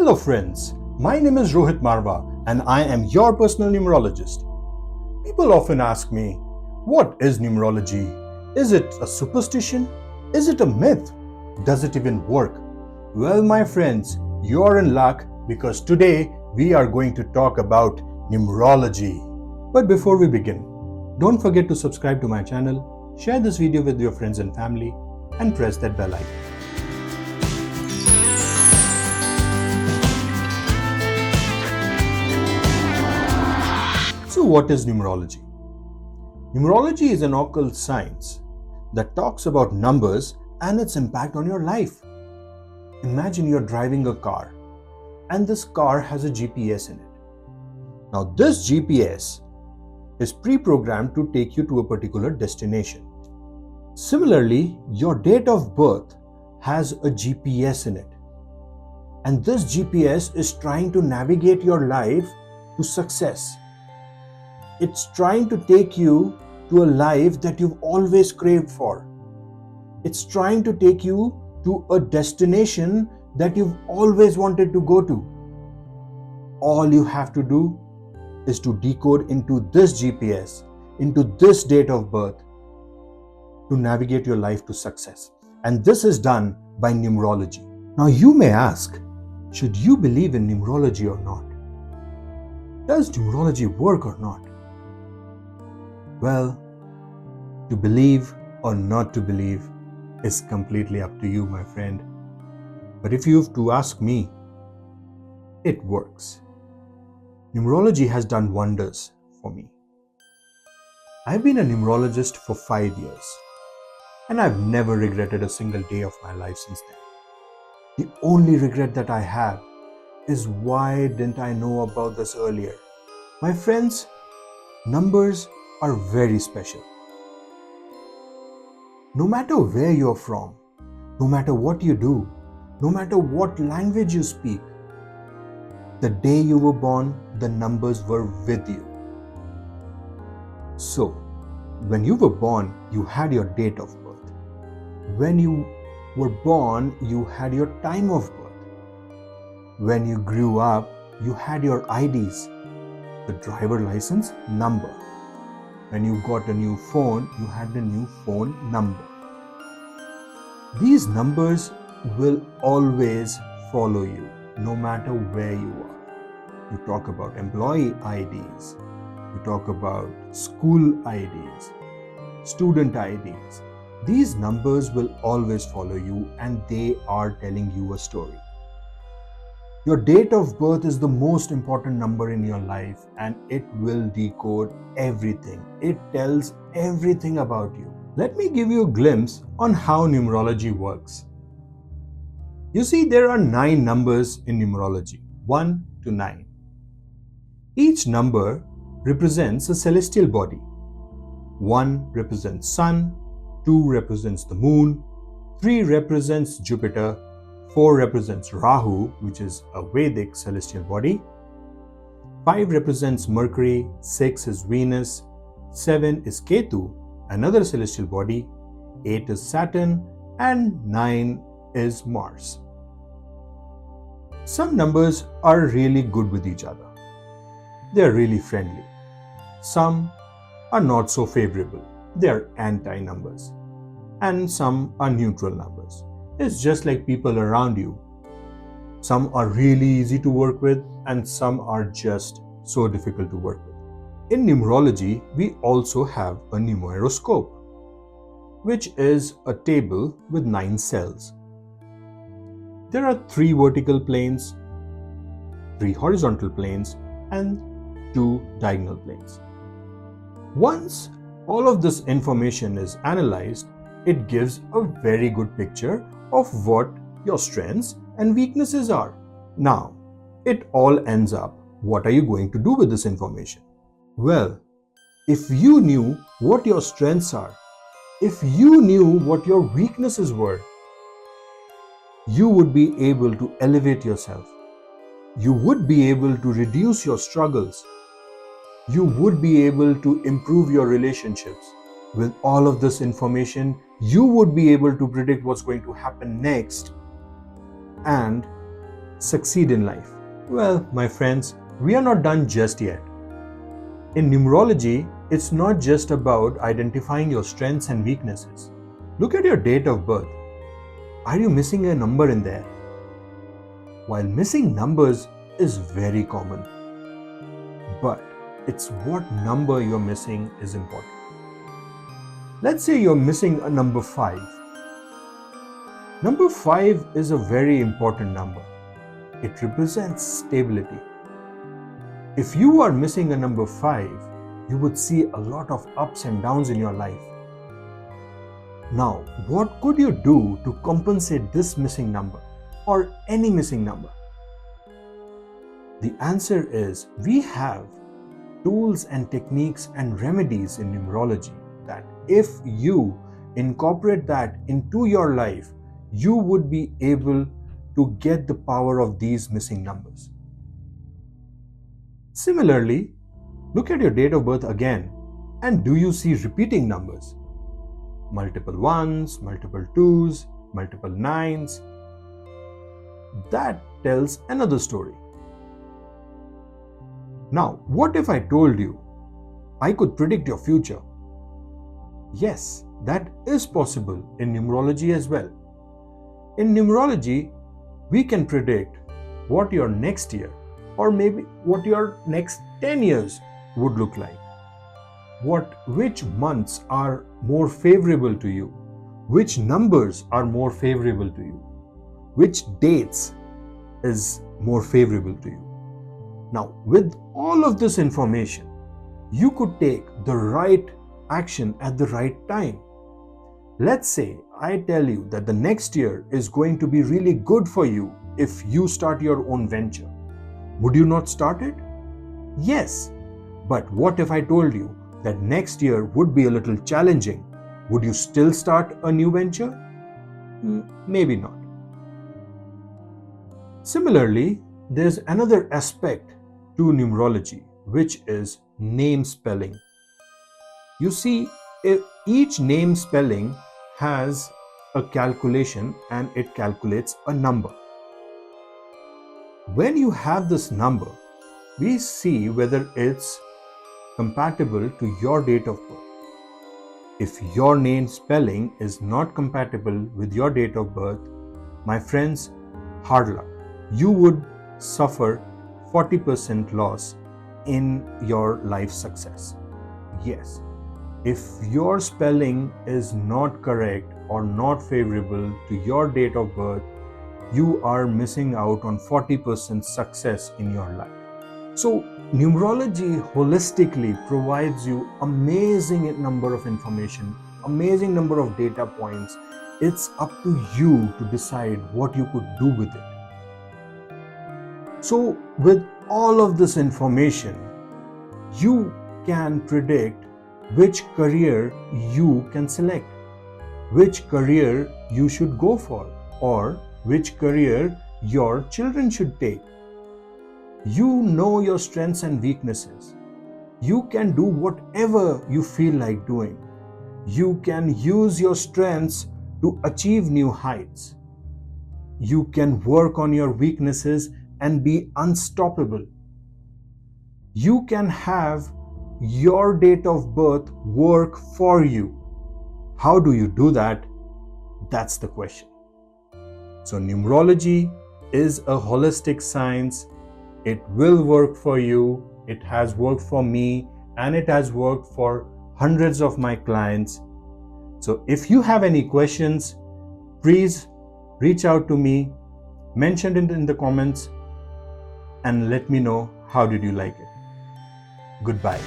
Hello friends, my name is Rohit Mrwah and I am your personal numerologist. People often ask me, what is numerology? Is it a superstition? Is it a myth? Does it even work? Well, my friends, you are in luck because today we are going to talk about numerology. But before we begin, don't forget to subscribe to my channel, share this video with your friends and family, and press that bell icon. So what is numerology? Numerology is an occult science that talks about numbers and its impact on your life. Imagine you're driving a car and this car has a GPS in it. Now this GPS is pre-programmed to take you to a particular destination. Similarly, your date of birth has a GPS in it. And this GPS is trying to navigate your life to success. It's trying to take you to a life that you've always craved for. It's trying to take you to a destination that you've always wanted to go to. All you have to do is to decode into this GPS, into this date of birth, to navigate your life to success. And this is done by numerology. Now you may ask, should you believe in numerology or not? Does numerology work or not? Well, to believe or not to believe is completely up to you, my friend. But if you have to ask me, it works. Numerology has done wonders for me. I've been a numerologist for 5 years, and I've never regretted a single day of my life since then. The only regret that I have is why didn't I know about this earlier? My friends, numbers are very special. No matter where you're from, no matter what you do, no matter what language you speak, the day you were born, the numbers were with you. So, when you were born, you had your date of birth. When you were born, you had your time of birth. When you grew up, you had your IDs, the driver license number. When you got a new phone, you had a new phone number. These numbers will always follow you, no matter where you are. You talk about employee IDs, you talk about school IDs, student IDs. These numbers will always follow you and they are telling you a story. Your date of birth is the most important number in your life and it will decode everything. It tells everything about you. Let me give you a glimpse on how numerology works. You see, there are 9 numbers in numerology, 1 to 9. Each number represents a celestial body. 1 represents Sun, 2 represents the Moon, 3 represents Jupiter, 4 represents Rahu, which is a Vedic celestial body. 5 represents Mercury, 6 is Venus, 7 is Ketu, another celestial body, 8 is Saturn, and 9 is Mars. Some numbers are really good with each other. They are really friendly. Some are not so favorable. They are anti-numbers. And some are neutral numbers. It's just like people around you. Some are really easy to work with and some are just so difficult to work with. In numerology, we also have a numeroscope, which is a table with 9 cells. There are 3 vertical planes, 3 horizontal planes, and 2 diagonal planes. Once all of this information is analyzed, it gives a very good picture of what your strengths and weaknesses are. Now, it all ends up, what are you going to do with this information? Well, if you knew what your strengths are, if you knew what your weaknesses were, you would be able to elevate yourself. You would be able to reduce your struggles. You would be able to improve your relationships. With all of this information, you would be able to predict what's going to happen next and succeed in life? Well, my friends, we are not done just yet. In numerology, it's not just about identifying your strengths and weaknesses. Look at your date of birth. Are you missing a number in there? While missing numbers is very common, but it's what number you're missing is important. Let's say you're missing a number 5. Number 5 is a very important number. It represents stability. If you are missing a number 5, you would see a lot of ups and downs in your life. Now, what could you do to compensate this missing number or any missing number? The answer is we have tools and techniques and remedies in numerology that if you incorporate that into your life, you would be able to get the power of these missing numbers. Similarly, look at your date of birth again, and do you see repeating numbers? Multiple 1s, multiple 2s, multiple 9s. That tells another story. Now, what if I told you I could predict your future? Yes, that is possible in numerology as well. In numerology, we can predict what your next year or maybe what your next 10 years would look like. Which months are more favorable to you? Which numbers are more favorable to you? Which dates is more favorable to you? Now, with all of this information, you could take the right action at the right time. Let's say I tell you that the next year is going to be really good for you if you start your own venture. Would you not start it? Yes. But what if I told you that next year would be a little challenging? Would you still start a new venture? Maybe not. Similarly, there's another aspect to numerology, which is name spelling. You see, each name spelling has a calculation and it calculates a number. When you have this number, we see whether it's compatible to your date of birth. If your name spelling is not compatible with your date of birth, my friends, hard luck. You would suffer 40% loss in your life success. Yes, if your spelling is not correct or not favorable to your date of birth, you are missing out on 40% success in your life. So, numerology holistically provides you amazing number of information, amazing number of data points. It's up to you to decide what you could do with it. So, with all of this information, you can predict which career you can select, which career you should go for, or which career your children should take. You know your strengths and weaknesses. You can do whatever you feel like doing. You can use your strengths to achieve new heights. You can work on your weaknesses and be unstoppable. You can have your date of birth work for you. How do you do that? That's the question. So numerology is a holistic science. It will work for you. It has worked for me and it has worked for hundreds of my clients. So if you have any questions, please reach out to me, mention it in the comments and let me know how did you like it. Goodbye.